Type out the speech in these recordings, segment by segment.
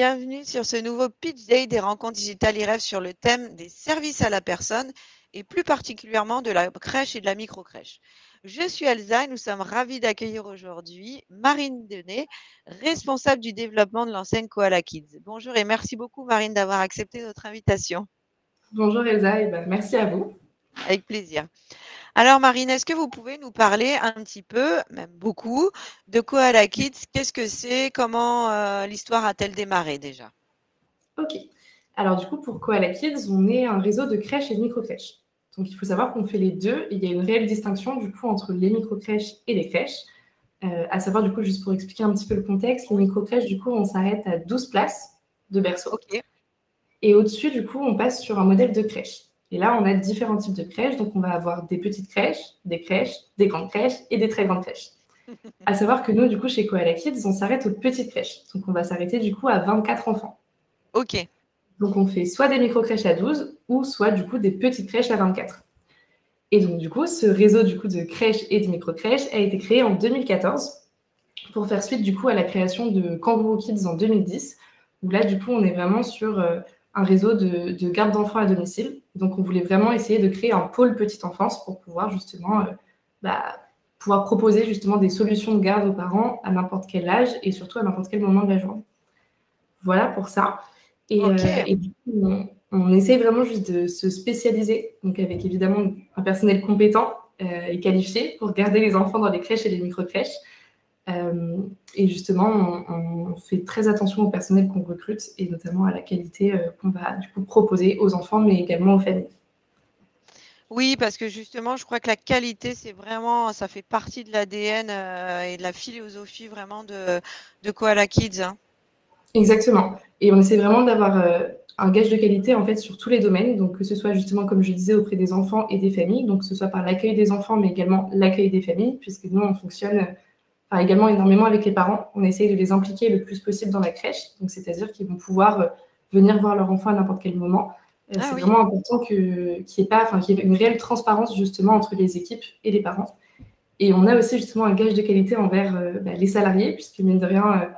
bienvenue sur ce nouveau Pitch Day des rencontres digitales IREF sur le thème des services à la personne et plus particulièrement de la crèche et de la microcrèche. Je suis Elsa et nous sommes ravis d'accueillir aujourd'hui Marine Denet, responsable du développement de l'enseigne Koala Kids. Bonjour et merci beaucoup Marine d'avoir accepté notre invitation. Bonjour Elsa, et merci à vous. Avec plaisir. Alors Marine, est-ce que vous pouvez nous parler un petit peu, même beaucoup, de Koala Kids? Qu'est-ce que c'est? Comment l'histoire a-t-elle démarré déjà? Ok. Alors du coup, pour Koala Kids, on est un réseau de crèches et de microcrèches. Donc il faut savoir qu'on fait les deux. Il y a une réelle distinction du coup entre les microcrèches et les crèches. À savoir du coup, juste pour expliquer un petit peu le contexte, les microcrèches, du coup, on s'arrête à 12 places de berceau. Ok. Et au-dessus, du coup, on passe sur un modèle de crèche. Et là, on a différents types de crèches. Donc on va avoir des petites crèches, des grandes crèches et des très grandes crèches. À savoir que nous, du coup, chez Koala Kids, on s'arrête aux petites crèches. Donc on va s'arrêter du coup à 24 enfants. Ok. Donc, on fait soit des micro-crèches à 12 ou soit, du coup, des petites crèches à 24. Et donc, du coup, ce réseau du coup, de crèches et de micro-crèches a été créé en 2014 pour faire suite, du coup, à la création de Kangourou Kids en 2010, où là, du coup, on est vraiment sur un réseau de garde d'enfants à domicile. Donc, on voulait vraiment essayer de créer un pôle petite enfance pour pouvoir, justement, pouvoir proposer, justement, des solutions de garde aux parents à n'importe quel âge et surtout à n'importe quel moment de la journée. Voilà pour ça. Et du coup, on essaye vraiment juste de se spécialiser, donc avec évidemment un personnel compétent et qualifié pour garder les enfants dans les crèches et les micro-crèches. Et justement, on fait très attention au personnel qu'on recrute et notamment à la qualité qu'on va du coup proposer aux enfants, mais également aux familles. Oui, parce que justement, je crois que la qualité, c'est vraiment, ça fait partie de l'ADN et de la philosophie vraiment de Koala Kids, hein. Exactement. Et on essaie vraiment d'avoir un gage de qualité en fait sur tous les domaines, donc que ce soit justement comme je disais auprès des enfants et des familles, donc que ce soit par l'accueil des enfants, mais également l'accueil des familles, puisque nous on fonctionne également énormément avec les parents. On essaye de les impliquer le plus possible dans la crèche, donc c'est-à-dire qu'ils vont pouvoir venir voir leur enfant à n'importe quel moment. C'est Oui. vraiment important qu'il y ait une réelle transparence justement entre les équipes et les parents. Et on a aussi justement un gage de qualité envers les salariés, puisque mine de rien,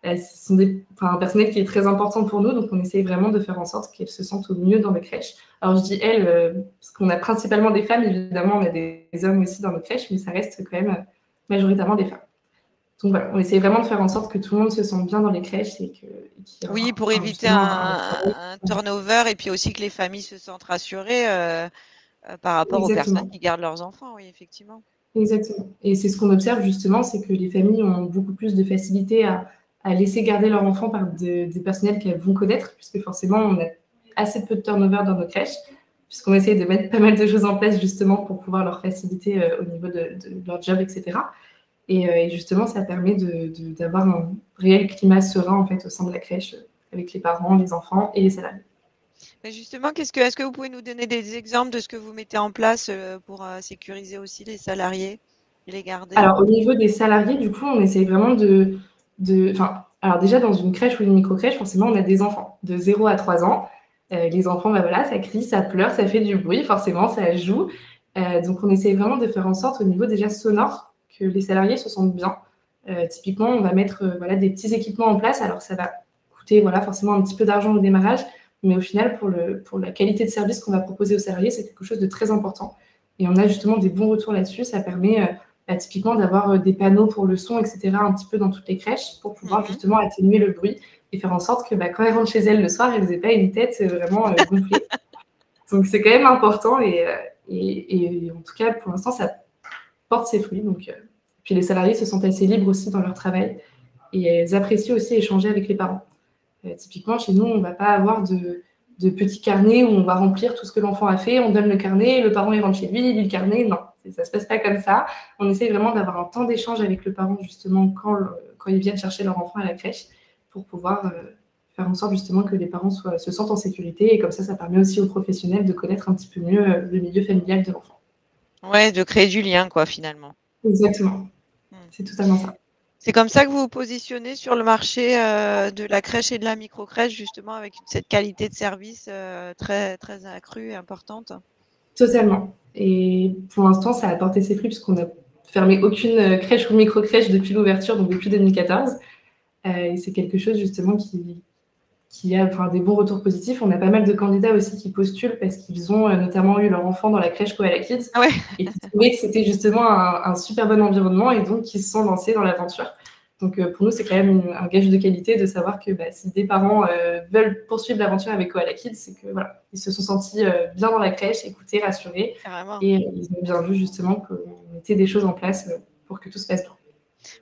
ce sont un personnel qui est très important pour nous, donc on essaye vraiment de faire en sorte qu'elles se sentent au mieux dans nos crèches. Alors je dis elles, parce qu'on a principalement des femmes, évidemment on a des hommes aussi dans nos crèches, mais ça reste quand même majoritairement des femmes. Donc voilà, on essaye vraiment de faire en sorte que tout le monde se sente bien dans les crèches et Oui, pour éviter un turnover et puis aussi que les familles se sentent rassurées par rapport aux personnes qui gardent leurs enfants, oui, effectivement. Exactement. Et c'est ce qu'on observe justement, c'est que les familles ont beaucoup plus de facilité à laisser garder leur enfant par des personnels qu'elles vont connaître, puisque forcément, on a assez peu de turnover dans nos crèches, puisqu'on essaye de mettre pas mal de choses en place justement pour pouvoir leur faciliter au niveau de leur job, etc. Et justement, ça permet d'avoir un réel climat serein en fait au sein de la crèche avec les parents, les enfants et les salariés. Mais justement, est-ce que vous pouvez nous donner des exemples de ce que vous mettez en place pour sécuriser aussi les salariés et les garder? Alors, au niveau des salariés, du coup, on essaye vraiment alors déjà, dans une crèche ou une micro-crèche, forcément, on a des enfants de 0 à 3 ans. Les enfants, voilà, ça crie, ça pleure, ça fait du bruit, forcément, ça joue. Donc, on essaye vraiment de faire en sorte, au niveau déjà sonore, que les salariés se sentent bien. Typiquement, on va mettre des petits équipements en place. Alors, ça va coûter forcément un petit peu d'argent au démarrage, mais au final, pour la qualité de service qu'on va proposer aux salariés, c'est quelque chose de très important. Et on a justement des bons retours là-dessus. Ça permet typiquement d'avoir des panneaux pour le son, etc., un petit peu dans toutes les crèches pour pouvoir justement atténuer le bruit et faire en sorte que quand elles rentrent chez elles le soir, elles n'aient pas une tête vraiment gonflée. Donc, c'est quand même important et en tout cas, pour l'instant, ça porte ses fruits. Donc, puis les salariés se sentent assez libres aussi dans leur travail et elles apprécient aussi échanger avec les parents. Typiquement, chez nous, on ne va pas avoir de petits carnets où on va remplir tout ce que l'enfant a fait, on donne le carnet, le parent il rentre chez lui, il lit le carnet. Non, ça ne se passe pas comme ça. On essaie vraiment d'avoir un temps d'échange avec le parent justement quand ils viennent chercher leur enfant à la crèche pour pouvoir faire en sorte justement que les parents se sentent en sécurité et comme ça permet aussi aux professionnels de connaître un petit peu mieux le milieu familial de l'enfant. Ouais, de créer du lien, quoi, finalement. Exactement. C'est totalement ça. C'est comme ça que vous vous positionnez sur le marché de la crèche et de la micro-crèche, justement, avec cette qualité de service très, très accrue et importante? Totalement. Et pour l'instant, ça a porté ses fruits puisqu'on n'a fermé aucune crèche ou micro-crèche depuis l'ouverture, donc depuis 2014. Et c'est quelque chose justement qui a des bons retours positifs. On a pas mal de candidats aussi qui postulent parce qu'ils ont notamment eu leur enfant dans la crèche Koala Kids Ah ouais. et qui trouvaient que c'était justement un super bon environnement et donc qui se sont lancés dans l'aventure. Donc pour nous, c'est quand même un gage de qualité de savoir que si des parents veulent poursuivre l'aventure avec Koala Kids, c'est que voilà, ils se sont sentis bien dans la crèche, écoutés, rassurés, et ils ont bien vu justement qu'on mettait des choses en place pour que tout se passe bien.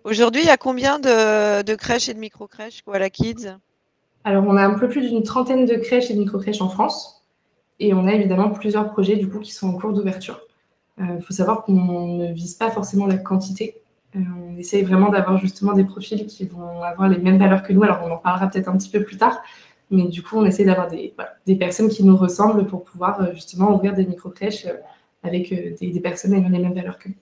Aujourd'hui, il y a combien de crèches et de micro-crèches Koala Kids? Alors, on a un peu plus d'une trentaine de crèches et de micro-crèches en France. Et on a évidemment plusieurs projets du coup qui sont en cours d'ouverture. Il faut savoir qu'on ne vise pas forcément la quantité. On essaye vraiment d'avoir justement des profils qui vont avoir les mêmes valeurs que nous. Alors, on en parlera peut-être un petit peu plus tard. Mais du coup, on essaie d'avoir des personnes qui nous ressemblent pour pouvoir justement ouvrir des micro-crèches avec des personnes ayant les mêmes valeurs que nous.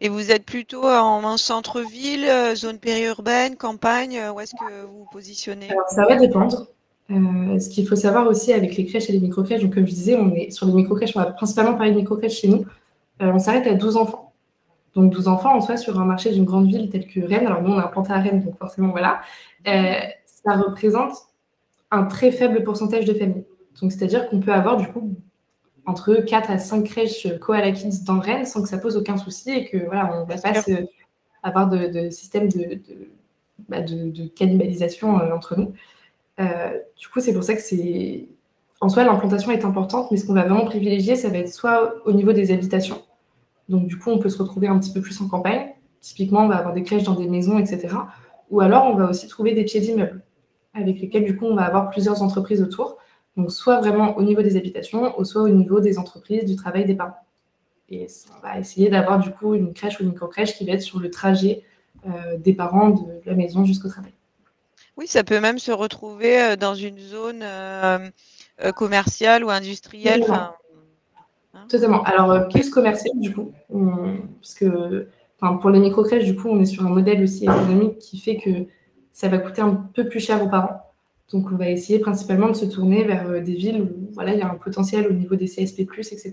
Et vous êtes plutôt en centre-ville, zone périurbaine, campagne? Où est-ce que vous vous positionnez? Alors, ça va dépendre. Ce qu'il faut savoir aussi avec les crèches et les micro-crèches, donc comme je disais, on est sur les micro-crèches, on va principalement parler de micro-crèches chez nous. On s'arrête à 12 enfants. Donc 12 enfants en soi sur un marché d'une grande ville telle que Rennes. Alors nous, on est implanté à Rennes, donc forcément, voilà. Ça représente un très faible pourcentage de familles. Donc c'est-à-dire qu'on peut avoir du coup entre 4 à 5 crèches Koala Kids dans Rennes sans que ça pose aucun souci et que voilà, on ne va pas avoir de système de cannibalisation entre nous. Du coup, c'est pour ça que en soi, l'implantation est importante, mais ce qu'on va vraiment privilégier, ça va être soit au niveau des habitations. Donc, du coup, on peut se retrouver un petit peu plus en campagne. Typiquement, on va avoir des crèches dans des maisons, etc. Ou alors, on va aussi trouver des pieds d'immeubles avec lesquels, du coup, on va avoir plusieurs entreprises autour. Donc, soit vraiment au niveau des habitations, ou soit au niveau des entreprises, du travail des parents. Et on va essayer d'avoir, du coup, une crèche ou une micro-crèche qui va être sur le trajet des parents de la maison jusqu'au travail. Oui, ça peut même se retrouver dans une zone commerciale ou industrielle. Totalement. Totalement. Alors, plus commercial, du coup, parce que pour les micro-crèches, du coup, on est sur un modèle aussi économique qui fait que ça va coûter un peu plus cher aux parents. Donc, on va essayer principalement de se tourner vers des villes où voilà, il y a un potentiel au niveau des CSP+, etc.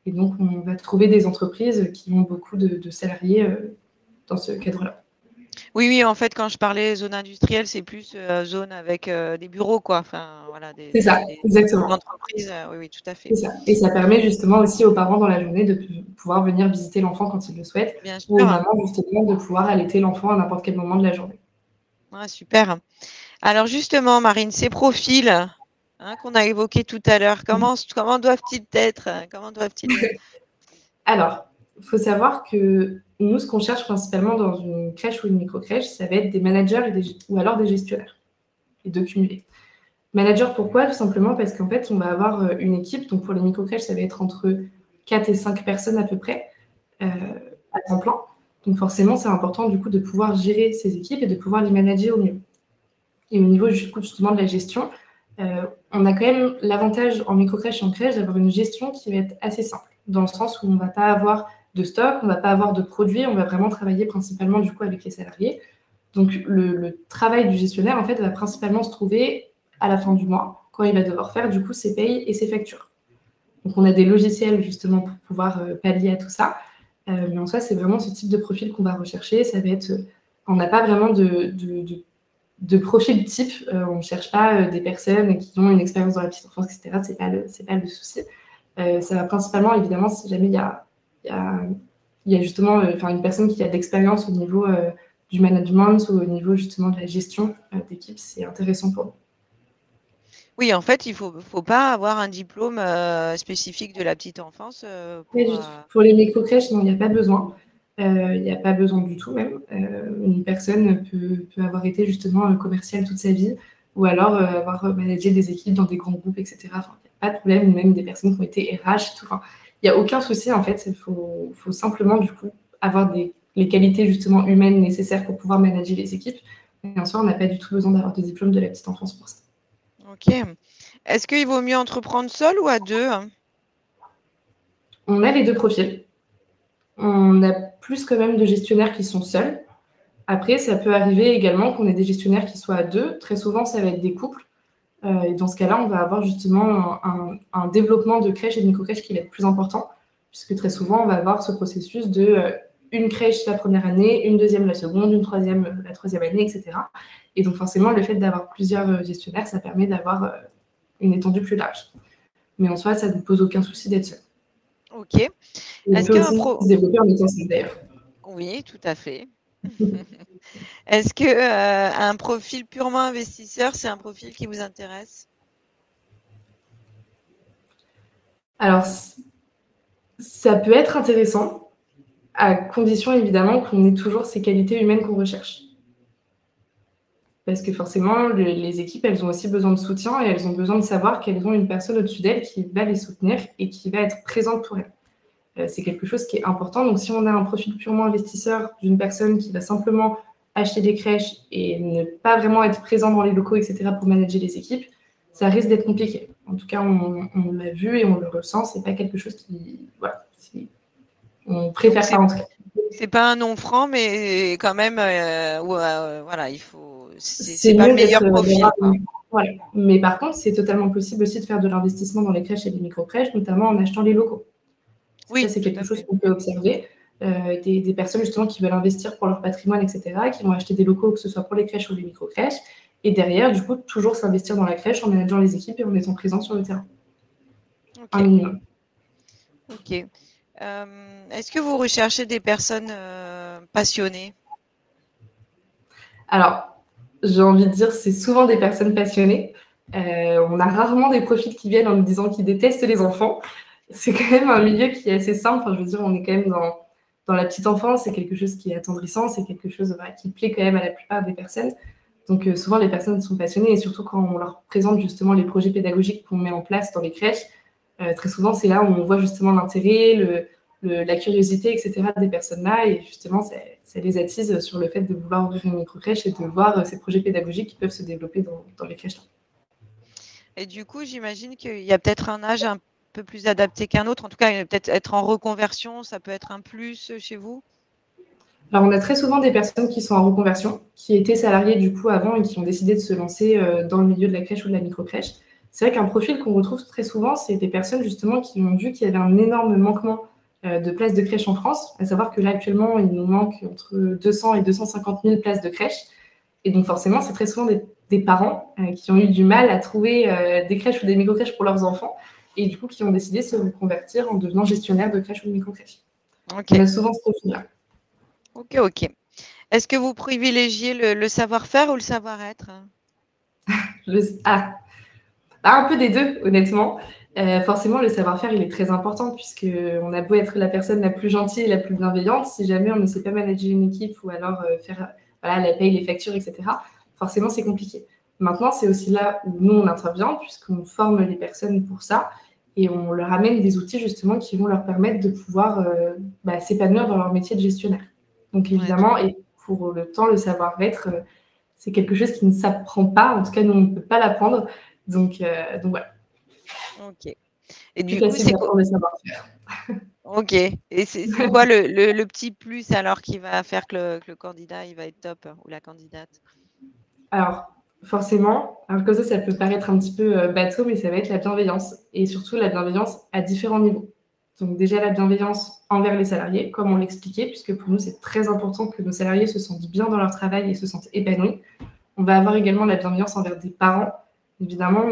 Et donc, on va trouver des entreprises qui ont beaucoup de salariés dans ce cadre-là. Oui, oui, en fait, quand je parlais zone industrielle, c'est plus zone avec des bureaux, quoi. Enfin, voilà, C'est ça, exactement. entreprises. Oui, oui, tout à fait. C'est ça. Et ça permet justement aussi aux parents dans la journée de pouvoir venir visiter l'enfant quand ils le souhaitent, Bien sûr. ou aux mamans justement de pouvoir allaiter l'enfant à n'importe quel moment de la journée. Ouais, super. Alors justement, Marine, ces profils qu'on a évoqués tout à l'heure, comment doivent-ils être? Comment doivent-ils être? Alors, il faut savoir que nous, ce qu'on cherche principalement dans une crèche ou une micro-crèche, ça va être des managers ou alors des gestionnaires, les deux cumulés. Manager, pourquoi? Tout simplement parce qu'en fait, on va avoir une équipe. Donc, pour les micro-crèches, ça va être entre 4 et 5 personnes à peu près, à temps plein. Donc, forcément, c'est important du coup de pouvoir gérer ces équipes et de pouvoir les manager au mieux. Et au niveau justement de la gestion, on a quand même l'avantage en micro-crèche et en crèche d'avoir une gestion qui va être assez simple, dans le sens où on ne va pas avoir de stock, on ne va pas avoir de produits, on va vraiment travailler principalement du coup avec les salariés. Donc le travail du gestionnaire en fait va principalement se trouver à la fin du mois, quand il va devoir faire du coup ses payes et ses factures. Donc on a des logiciels justement pour pouvoir pallier à tout ça. Mais en soi, c'est vraiment ce type de profil qu'on va rechercher. Ça va être, on n'a pas vraiment de profil type. On ne cherche pas des personnes qui ont une expérience dans la petite enfance, etc. C'est pas le souci. Ça va principalement, évidemment, si jamais il y a justement une personne qui a de l'expérience au niveau du management ou au niveau justement de la gestion d'équipe, c'est intéressant pour nous. Oui, en fait, il faut pas avoir un diplôme spécifique de la petite enfance. Pour les micro-crèches, non, il n'y a pas besoin. Il n'y a pas besoin du tout même. Une personne peut avoir été justement commerciale toute sa vie ou alors avoir managé des équipes dans des grands groupes, etc. Enfin, il n'y a pas de problème, même des personnes qui ont été RH, tout. Enfin, il n'y a aucun souci en fait. Il faut simplement du coup avoir les qualités justement humaines nécessaires pour pouvoir manager les équipes. Et en soi, on n'a pas du tout besoin d'avoir de diplôme de la petite enfance pour ça. Ok. Est-ce qu'il vaut mieux entreprendre seul ou à deux? On a les deux profils. On a plus quand même de gestionnaires qui sont seuls. Après, ça peut arriver également qu'on ait des gestionnaires qui soient à deux. Très souvent, ça va être des couples. Et dans ce cas-là, on va avoir justement un développement de crèche et de micro-crèche qui va être plus important, puisque très souvent, on va avoir ce processus de une crèche la première année, une deuxième la seconde, une troisième la troisième année, etc. Et donc forcément, le fait d'avoir plusieurs gestionnaires, ça permet d'avoir une étendue plus large. Mais en soi, ça ne pose aucun souci d'être seul. Ok. Et on peut aussi se développer en étant seul d'ailleurs. Oui, tout à fait. Est-ce que un profil purement investisseur, c'est un profil qui vous intéresse? Alors, ça peut être intéressant, à condition évidemment qu'on ait toujours ces qualités humaines qu'on recherche. Parce que forcément, les équipes, elles ont aussi besoin de soutien et elles ont besoin de savoir qu'elles ont une personne au-dessus d'elles qui va les soutenir et qui va être présente pour elles. C'est quelque chose qui est important. Donc, si on a un profil purement investisseur d'une personne qui va simplement acheter des crèches et ne pas vraiment être présent dans les locaux, etc., pour manager les équipes, ça risque d'être compliqué. En tout cas, on l'a vu et on le ressent. C'est pas quelque chose qui... Voilà, on préfère pas en tout cas. C'est pas un nom franc, mais quand même, voilà, il faut. C'est pas mieux le meilleur profil. Voilà. Mais par contre, c'est totalement possible aussi de faire de l'investissement dans les crèches et les micro-crèches, notamment en achetant les locaux. Oui, ça, c'est quelque chose qu'on peut observer. Des personnes justement qui veulent investir pour leur patrimoine, etc., qui vont acheter des locaux, que ce soit pour les crèches ou les micro-crèches, et derrière, du coup, toujours s'investir dans la crèche en manageant les équipes et en étant présent sur le terrain. Okay. Un minimum. Ok. Est-ce que vous recherchez des personnes passionnées? Alors, j'ai envie de dire, c'est souvent des personnes passionnées. On a rarement des profils qui viennent en nous disant qu'ils détestent les enfants. C'est quand même un milieu qui est assez simple. Enfin, je veux dire, on est quand même dans la petite enfance. C'est quelque chose qui est attendrissant. C'est quelque chose qui plaît quand même à la plupart des personnes. Donc, souvent, les personnes sont passionnées. Et surtout, quand on leur présente justement les projets pédagogiques qu'on met en place dans les crèches, très souvent, c'est là où on voit justement l'intérêt, la curiosité, etc. des personnes-là. Et justement, ça les attise sur le fait de vouloir ouvrir une micro-crèche et de voir ces projets pédagogiques qui peuvent se développer dans les crèches. Et du coup, j'imagine qu'il y a peut-être un âge un peu plus adapté qu'un autre. En tout cas, peut-être être en reconversion, ça peut être un plus chez vous? Alors, on a très souvent des personnes qui sont en reconversion, qui étaient salariées du coup avant et qui ont décidé de se lancer dans le milieu de la crèche ou de la micro-crèche. C'est vrai qu'un profil qu'on retrouve très souvent, c'est des personnes justement qui ont vu qu'il y avait un énorme manquement de places de crèche en France, à savoir que là actuellement, il nous manque entre 200 et 250 000 places de crèche. Et donc forcément, c'est très souvent des parents qui ont eu du mal à trouver des crèches ou des micro-crèches pour leurs enfants et du coup qui ont décidé de se reconvertir en devenant gestionnaire de crèche ou de micro-crèche. Okay. On a souvent ce profil-là. Ok. Est-ce que vous privilégiez le savoir-faire ou le savoir-être? Un peu des deux, honnêtement. Forcément, le savoir-faire, il est très important puisqu'on a beau être la personne la plus gentille et la plus bienveillante, si jamais on ne sait pas manager une équipe ou alors faire la paye, les factures, etc., forcément, c'est compliqué. Maintenant, c'est aussi là où nous, on intervient puisqu'on forme les personnes pour ça et on leur amène des outils justement qui vont leur permettre de pouvoir s'épanouir dans leur métier de gestionnaire. Donc évidemment, et pour le temps, le savoir-être, c'est quelque chose qui ne s'apprend pas. En tout cas, nous, on ne peut pas l'apprendre. Donc voilà. Ok. Et du coup, c'est quoi le savoir-faire? Ok. Et c'est quoi le petit plus alors qui va faire que le candidat il va être top ou la candidate? Alors, forcément, alors comme ça peut paraître un petit peu bateau, mais ça va être la bienveillance. Et surtout la bienveillance à différents niveaux. Donc déjà la bienveillance envers les salariés, comme on l'expliquait, puisque pour nous, c'est très important que nos salariés se sentent bien dans leur travail et se sentent épanouis. On va avoir également la bienveillance envers des parents. Évidemment,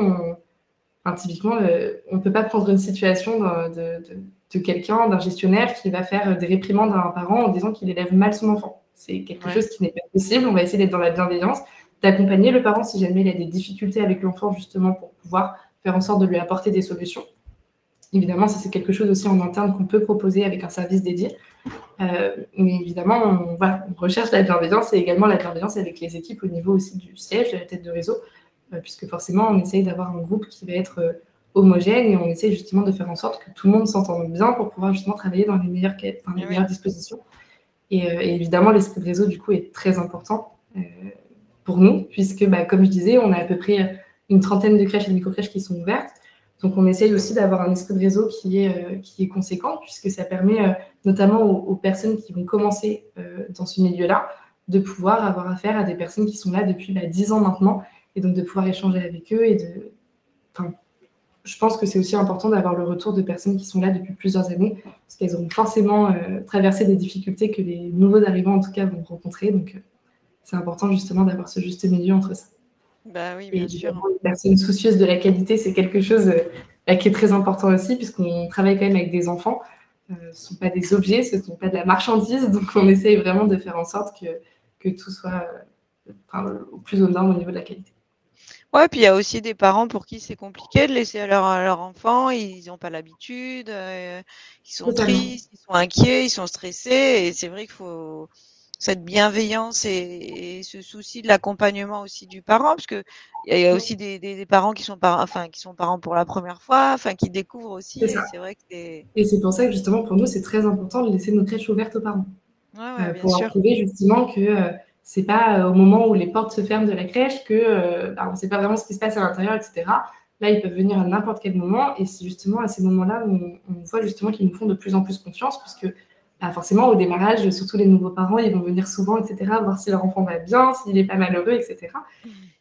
typiquement, on ne peut pas prendre une situation de quelqu'un, d'un gestionnaire qui va faire des réprimandes à un parent en disant qu'il élève mal son enfant. C'est quelque chose qui n'est pas possible. On va essayer d'être dans la bienveillance, d'accompagner le parent si jamais il a des difficultés avec l'enfant, justement pour pouvoir faire en sorte de lui apporter des solutions. Évidemment, ça c'est quelque chose aussi en interne qu'on peut proposer avec un service dédié. Mais évidemment, on recherche la bienveillance et également la bienveillance avec les équipes au niveau aussi du siège, de la tête de réseau, puisque forcément, on essaye d'avoir un groupe qui va être homogène et on essaye justement de faire en sorte que tout le monde s'entende bien pour pouvoir justement travailler dans les meilleures dispositions. Et évidemment, l'esprit de réseau, du coup, est très important pour nous, puisque, comme je disais, on a à peu près une trentaine de crèches et de micro-crèches qui sont ouvertes. Donc, on essaye aussi d'avoir un esprit de réseau qui est conséquent, puisque ça permet notamment aux personnes qui vont commencer dans ce milieu-là de pouvoir avoir affaire à des personnes qui sont là depuis 10 ans maintenant, et donc de pouvoir échanger avec eux et je pense que c'est aussi important d'avoir le retour de personnes qui sont là depuis plusieurs années, parce qu'elles auront forcément traversé des difficultés que les nouveaux arrivants, en tout cas, vont rencontrer. Donc, c'est important justement d'avoir ce juste milieu entre ça. Bah oui, Et bien sûr. évidemment, les personnes soucieuses de la qualité, c'est quelque chose qui est très important aussi, puisqu'on travaille quand même avec des enfants. Ce ne sont pas des objets, ce ne sont pas de la marchandise. Donc, on essaye vraiment de faire en sorte que tout soit au plus aux normes au niveau de la qualité. Ouais, puis il y a aussi des parents pour qui c'est compliqué de laisser à leur enfant, ils n'ont pas l'habitude, ils sont Totalement. tristes, ils sont inquiets, ils sont stressés, et c'est vrai qu'il faut cette bienveillance et ce souci de l'accompagnement aussi du parent, parce que il y a aussi des parents qui sont parents pour la première fois, qui découvrent aussi, C'est et ça. c'est vrai que c'est... Et c'est pour ça que justement, pour nous, c'est très important de laisser nos crèches ouvertes aux parents. Ouais, bien Pour leur sûr. prouver justement que c'est pas au moment où les portes se ferment de la crèche que on ne sait pas vraiment ce qui se passe à l'intérieur, etc. Là, ils peuvent venir à n'importe quel moment, et c'est justement à ces moments-là où on voit justement qu'ils nous font de plus en plus confiance, puisque forcément, au démarrage, surtout les nouveaux parents, ils vont venir souvent, etc., voir si leur enfant va bien, s'il n'est pas malheureux, etc.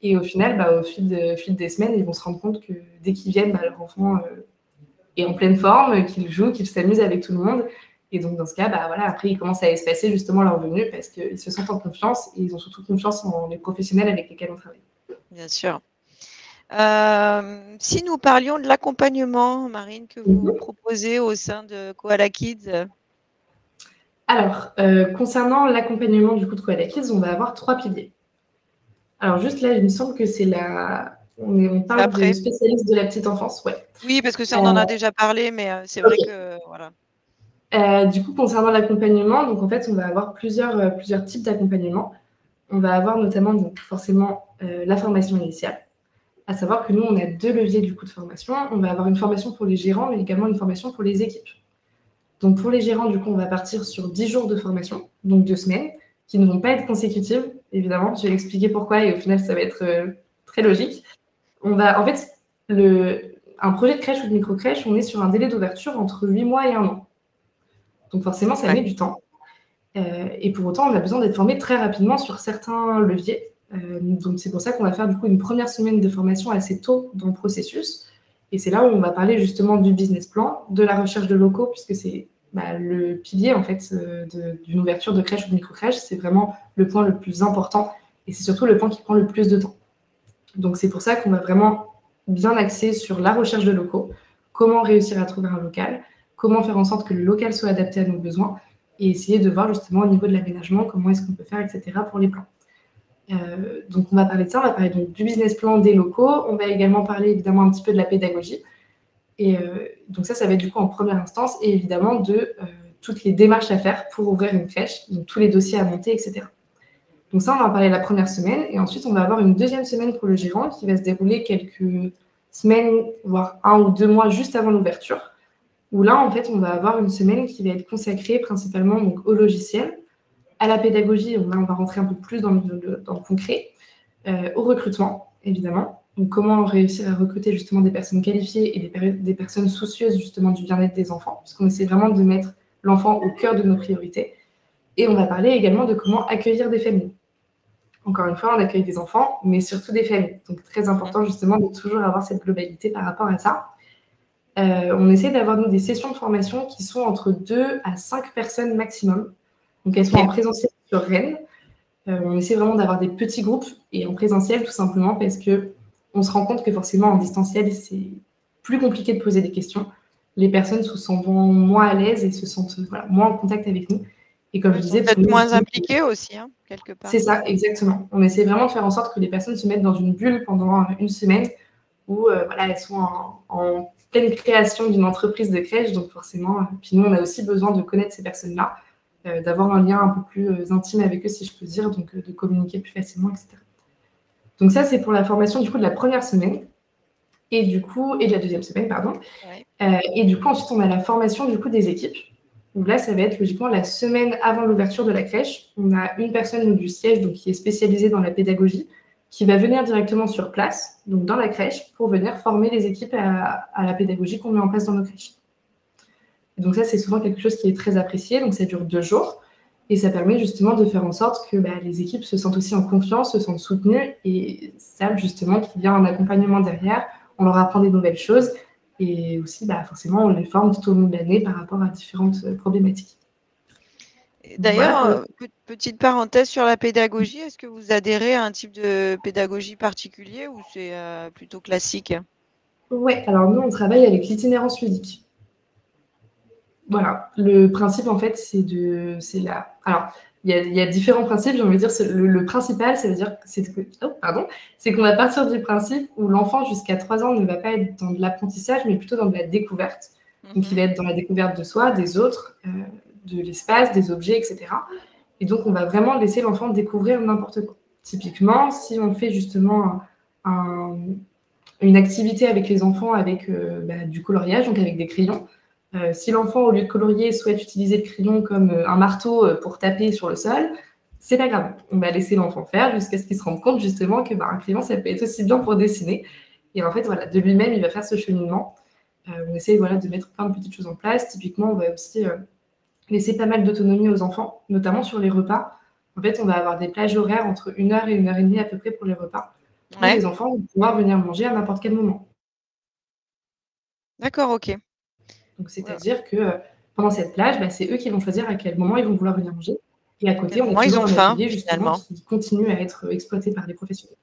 Et au final, au fil des semaines, ils vont se rendre compte que dès qu'ils viennent, leur enfant est en pleine forme, qu'il joue, qu'il s'amuse avec tout le monde. Et donc, dans ce cas, après, ils commencent à espacer justement leur venue parce qu'ils se sentent en confiance, et ils ont surtout confiance en les professionnels avec lesquels on travaille. Bien sûr. Si nous parlions de l'accompagnement, Marine, que vous proposez au sein de Koala Kids. Alors, concernant l'accompagnement du coup de Koala Kids, on va avoir 3 piliers. Alors, juste là, il me semble que c'est on parle de spécialistes de la petite enfance, ouais. Oui, parce que ça, on en a déjà parlé, mais c'est vrai que voilà. Du coup, concernant l'accompagnement, donc en fait, on va avoir plusieurs types d'accompagnement. On va avoir notamment donc forcément la formation initiale, à savoir que nous, on a 2 leviers du coup de formation. On va avoir une formation pour les gérants, mais également une formation pour les équipes. Donc pour les gérants, du coup, on va partir sur 10 jours de formation, donc 2 semaines, qui ne vont pas être consécutives, évidemment. Je vais expliquer pourquoi, et au final, ça va être très logique. En fait, un projet de crèche ou de micro-crèche, on est sur un délai d'ouverture entre 8 mois et 1 an. Donc forcément, ça met du temps. Et pour autant, on a besoin d'être formé très rapidement sur certains leviers. Donc c'est pour ça qu'on va faire du coup une première semaine de formation assez tôt dans le processus. Et c'est là où on va parler justement du business plan, de la recherche de locaux, puisque c'est le pilier en fait d'une ouverture de crèche ou de micro-crèche. C'est vraiment le point le plus important, et c'est surtout le point qui prend le plus de temps. Donc c'est pour ça qu'on va vraiment bien axer sur la recherche de locaux, comment réussir à trouver un local, comment faire en sorte que le local soit adapté à nos besoins, et essayer de voir justement au niveau de l'aménagement comment est-ce qu'on peut faire, etc. pour les plans. Donc on va parler de ça, on va parler donc du business plan des locaux, on va également parler évidemment un petit peu de la pédagogie. Et donc ça va être du coup en première instance, et évidemment de toutes les démarches à faire pour ouvrir une crèche, donc tous les dossiers à monter, etc. Donc ça, on va en parler la première semaine, et ensuite on va avoir une deuxième semaine pour le gérant qui va se dérouler quelques semaines, voire 1 ou 2 mois juste avant l'ouverture, où là, en fait, on va avoir une semaine qui va être consacrée principalement donc, au logiciel, à la pédagogie, on va rentrer un peu plus dans le concret, au recrutement, évidemment. Donc, comment réussir à recruter justement des personnes qualifiées et des personnes soucieuses justement du bien-être des enfants, puisqu'on essaie vraiment de mettre l'enfant au cœur de nos priorités. Et on va parler également de comment accueillir des familles. Encore une fois, on accueille des enfants, mais surtout des familles. Donc, très important justement de toujours avoir cette globalité par rapport à ça. On essaie d'avoir des sessions de formation qui sont entre 2 à 5 personnes maximum. Donc, elles sont en présentiel sur Rennes. On essaie vraiment d'avoir des petits groupes, et en présentiel tout simplement parce qu'on se rend compte que forcément en distanciel, c'est plus compliqué de poser des questions. Les personnes se sentent moins à l'aise et se sentent moins en contact avec nous. Et comme je disais, peut-être moins impliquées aussi, quelque part. C'est ça, exactement. On essaie vraiment de faire en sorte que les personnes se mettent dans une bulle pendant une semaine où elles sont en pleine création d'une entreprise de crèche. Donc forcément, puis nous, on a aussi besoin de connaître ces personnes-là, d'avoir un lien un peu plus intime avec eux, si je peux dire, donc de communiquer plus facilement, etc. Donc ça, c'est pour la formation du coup de la première semaine et de la deuxième semaine, pardon. Ouais. Et du coup, ensuite, on a la formation du coup des équipes. Donc là, ça va être logiquement la semaine avant l'ouverture de la crèche. On a une personne du siège donc, qui est spécialisée dans la pédagogie, qui va venir directement sur place, donc dans la crèche, pour venir former les équipes à la pédagogie qu'on met en place dans nos crèches. Et donc ça, c'est souvent quelque chose qui est très apprécié. Donc ça dure 2 jours. Et ça permet justement de faire en sorte que les équipes se sentent aussi en confiance, se sentent soutenues, et savent justement qu'il y a un accompagnement derrière. On leur apprend des nouvelles choses, Et aussi, forcément, on les forme tout au long de l'année par rapport à différentes problématiques. D'ailleurs, petite parenthèse sur la pédagogie, est-ce que vous adhérez à un type de pédagogie particulier ou c'est plutôt classique? Oui, alors nous, on travaille avec l'itinérance ludique. Voilà, le principe, en fait, Alors, il y a différents principes, j'ai envie de dire. Le principal, c'est qu'on va partir du principe où l'enfant, jusqu'à 3 ans, ne va pas être dans de l'apprentissage, mais plutôt dans de la découverte. Donc, il va être dans la découverte de soi, des autres, de l'espace, des objets, etc. Et donc, on va vraiment laisser l'enfant découvrir n'importe quoi. Typiquement, si on fait justement une activité avec les enfants avec du coloriage, donc avec des crayons, si l'enfant, au lieu de colorier, souhaite utiliser le crayon comme un marteau pour taper sur le sol, c'est pas grave. On va laisser l'enfant faire jusqu'à ce qu'il se rende compte justement que un crayon, ça peut être aussi bien pour dessiner. Et en fait, voilà, de lui-même, il va faire ce cheminement. On essaye de mettre plein de petites choses en place. Typiquement, on va aussi laisser pas mal d'autonomie aux enfants, notamment sur les repas. En fait, on va avoir des plages horaires entre 1 heure et 1 heure et demie à peu près pour les repas, où Ouais. les enfants vont pouvoir venir manger à n'importe quel moment. D'accord, ok. Donc, c'est-à-dire que pendant cette plage, c'est eux qui vont choisir à quel moment ils vont vouloir venir manger. Et à À quel côté, on a moment ils toujours ont un faim, atelier justement finalement? qui continue à être exploité par des professionnels.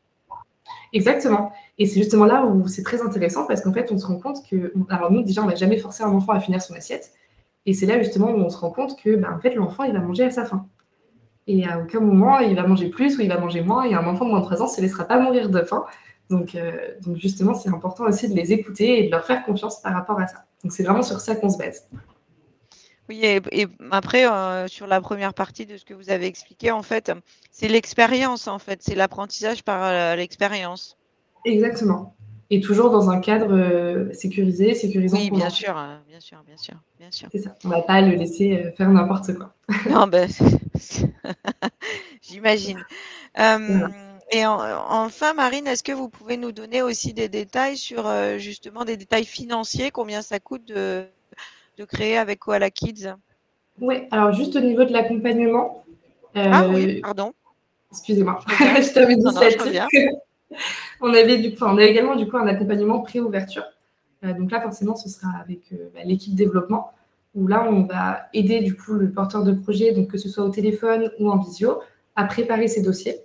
Exactement. Et c'est justement là où c'est très intéressant parce qu'en fait, on se rend compte que, alors nous, déjà, on va jamais forcer un enfant à finir son assiette. Et c'est là justement où on se rend compte que, en fait, l'enfant, il va manger à sa faim. Et à aucun moment, il va manger plus ou il va manger moins. Et un enfant de moins de 3 ans ne se laissera pas mourir de faim. Donc justement, c'est important aussi de les écouter et de leur faire confiance par rapport à ça. Donc c'est vraiment sur ça qu'on se base. Oui, et après, sur la première partie de ce que vous avez expliqué, en fait, c'est l'expérience, en fait, c'est l'apprentissage par l'expérience. Exactement. Et toujours dans un cadre sécurisant Oui, pour bien l'enfant. sûr, bien sûr, bien sûr, bien sûr. C'est ça. On ne va pas le laisser faire n'importe quoi. Non, ben, j'imagine. Voilà. Et enfin, Marine, est-ce que vous pouvez nous donner aussi des détails sur justement des détails financiers, combien ça coûte de créer avec Koala Kids? Ouais, alors juste au niveau de l'accompagnement, Ah oui, pardon, excusez-moi, je reviens. je t'avais dit Non, non, je là-dessus. reviens. On a également du coup un accompagnement pré-ouverture. Donc là, forcément, ce sera avec l'équipe développement, où là, on va aider du coup le porteur de projet, donc que ce soit au téléphone ou en visio, à préparer ses dossiers,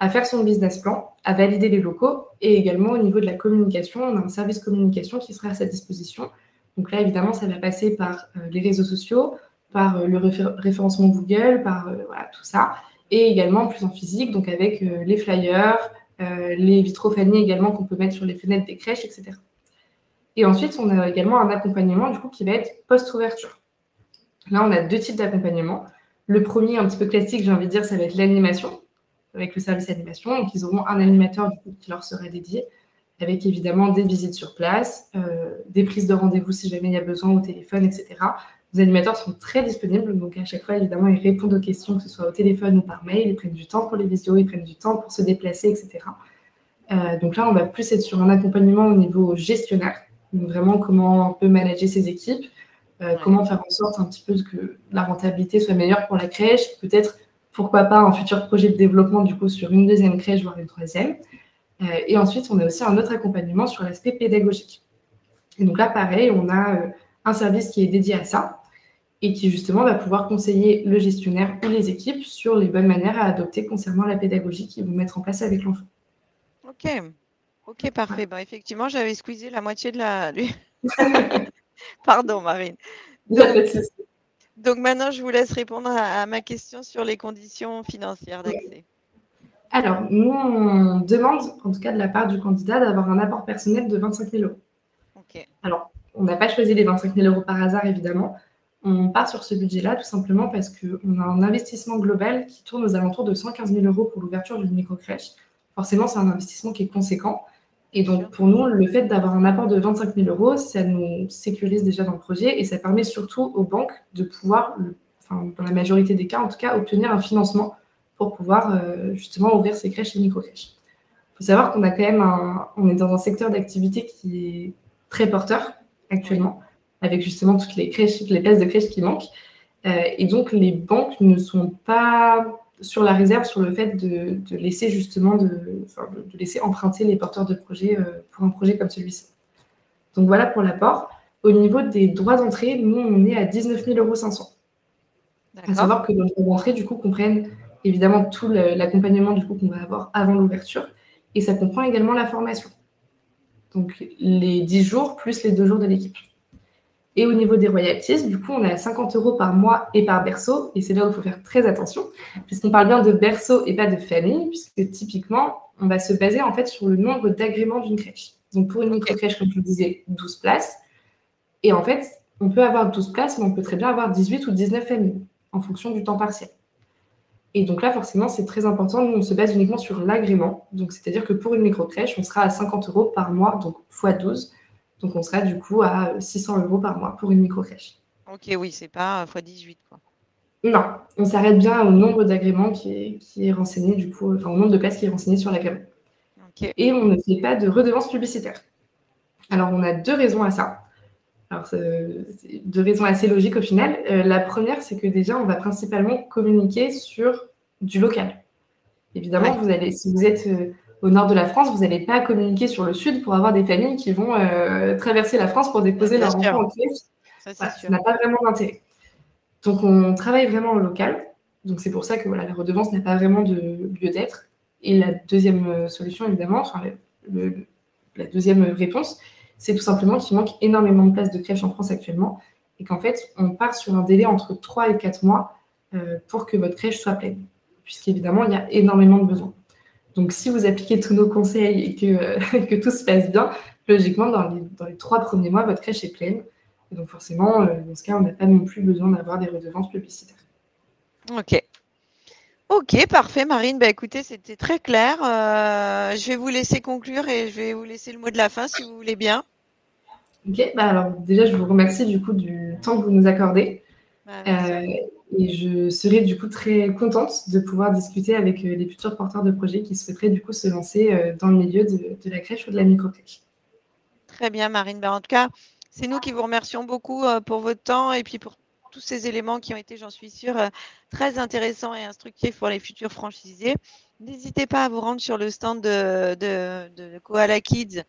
à faire son business plan, à valider les locaux, et également au niveau de la communication, on a un service communication qui sera à sa disposition. Donc là, évidemment, ça va passer par les réseaux sociaux, par le référencement Google, par voilà, tout ça, et également plus en physique, donc avec les flyers, les vitrophanies également qu'on peut mettre sur les fenêtres des crèches, etc. Et ensuite, on a également un accompagnement du coup qui va être post-ouverture. Là, on a 2 types d'accompagnement. Le premier, un petit peu classique, j'ai envie de dire, ça va être l'animation, avec le service animation. Donc, ils auront un animateur du coup, qui leur sera dédié, avec évidemment des visites sur place, des prises de rendez-vous si jamais il y a besoin au téléphone, etc. Les animateurs sont très disponibles, donc à chaque fois, évidemment, ils répondent aux questions, que ce soit au téléphone ou par mail. Ils prennent du temps pour les visios, ils prennent du temps pour se déplacer, etc. Donc là, on va plus être sur un accompagnement au niveau gestionnaire, donc vraiment comment on peut manager ses équipes, comment faire en sorte un petit peu que la rentabilité soit meilleure pour la crèche, peut-être, pourquoi pas, un futur projet de développement du coup sur une deuxième crèche, voire une troisième. Et ensuite, on a aussi un autre accompagnement sur l'aspect pédagogique. Et donc là, pareil, on a un service qui est dédié à ça et qui justement va pouvoir conseiller le gestionnaire ou les équipes sur les bonnes manières à adopter concernant la pédagogie qu'ils vont mettre en place avec l'enfant. Ok, ok, parfait. Voilà. Effectivement, j'avais squeezé la moitié de la. Pardon, Marine. Il n'y a pas de souci. Donc maintenant, je vous laisse répondre à ma question sur les conditions financières d'accès. Alors, nous, on demande, en tout cas de la part du candidat, d'avoir un apport personnel de 25 000 euros. Ok. Alors, on n'a pas choisi les 25 000 euros par hasard, évidemment. On part sur ce budget-là tout simplement parce qu'on a un investissement global qui tourne aux alentours de 115 000 euros pour l'ouverture d'une microcrèche. Forcément, c'est un investissement qui est conséquent. Et Bien donc, sûr. pour nous, le fait d'avoir un apport de 25 000 euros, ça nous sécurise déjà dans le projet et ça permet surtout aux banques de pouvoir, dans la majorité des cas en tout cas, obtenir un financement pour pouvoir justement ouvrir ces crèches et microcrèches. Il faut savoir qu'on a quand même on est dans un secteur d'activité qui est très porteur Oui. actuellement, avec justement toutes les crèches, toutes les places de crèches qui manquent. Et donc, les banques ne sont pas sur la réserve sur le fait de laisser justement de laisser emprunter les porteurs de projets pour un projet comme celui-ci. Donc voilà pour l'apport. Au niveau des droits d'entrée, nous, on est à 19 500 €. À savoir que nos droits d'entrée, du coup, comprennent évidemment tout l'accompagnement du coup qu'on va avoir avant l'ouverture, et ça comprend également la formation. Donc les 10 jours plus les 2 jours de l'équipe. Et au niveau des royalties, du coup, on est à 50 € par mois et par berceau, et c'est là où il faut faire très attention, puisqu'on parle bien de berceau et pas de famille, puisque typiquement, on va se baser en fait sur le nombre d'agréments d'une crèche. Donc pour une micro-crèche, comme je vous disais, 12 places, et en fait, on peut avoir 12 places, mais on peut très bien avoir 18 ou 19 familles, en fonction du temps partiel. Et donc là, forcément, c'est très important. Nous, on se base uniquement sur l'agrément. Donc, c'est-à-dire que pour une micro-crèche, on sera à 50 € par mois, donc x 12. Donc, on sera du coup à 600 € par mois pour une micro-crèche. Ok, oui, c'est pas x 18, quoi. Non, on s'arrête bien au nombre d'agréments qui est renseigné, du coup, enfin, au nombre de places qui est renseigné sur l'agrément. Okay. Et on ne fait pas de redevance publicitaire. Alors, on a 2 raisons à ça. Alors, c'est 2 raisons assez logiques au final. La première, c'est que déjà, on va principalement communiquer sur du local. Évidemment, si vous êtes au nord de la France, vous n'allez pas communiquer sur le sud pour avoir des familles qui vont traverser la France pour déposer leurs enfants en crèche. Ça n'a pas vraiment d'intérêt. Donc, on travaille vraiment en local. Donc, c'est pour ça que voilà, la redevance n'a pas vraiment de lieu d'être. Et la deuxième solution, évidemment, enfin, la deuxième réponse, c'est tout simplement qu'il manque énormément de places de crèche en France actuellement et qu'en fait, on part sur un délai entre 3 et 4 mois pour que votre crèche soit pleine, puisqu'évidemment, il y a énormément de besoins. Donc, si vous appliquez tous nos conseils et que tout se passe bien, logiquement, dans les 3 premiers mois, votre crèche est pleine. Et donc, forcément, dans ce cas, on n'a pas non plus besoin d'avoir des redevances publicitaires. Ok. Ok, parfait, Marine. Bah, écoutez, c'était très clair. Je vais vous laisser conclure et je vais vous laisser le mot de la fin si vous voulez bien. Ok, bah alors déjà, je vous remercie du coup du temps que vous nous accordez. Et je serai du coup très contente de pouvoir discuter avec les futurs porteurs de projets qui souhaiteraient du coup se lancer dans le milieu de la crèche ou de la micro-crèche. Très bien, Marine. Ben, en tout cas, c'est nous qui vous remercions beaucoup pour votre temps et puis pour tous ces éléments qui ont été, j'en suis sûre, très intéressants et instructifs pour les futurs franchisés. N'hésitez pas à vous rendre sur le stand de Koala Kids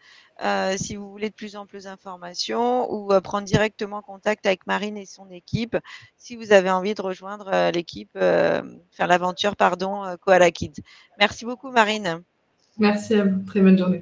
si vous voulez de plus en plus d'informations ou prendre directement contact avec Marine et son équipe si vous avez envie de rejoindre l'équipe, faire l'aventure, Koala Kids. Merci beaucoup, Marine. Merci à vous. Très bonne journée.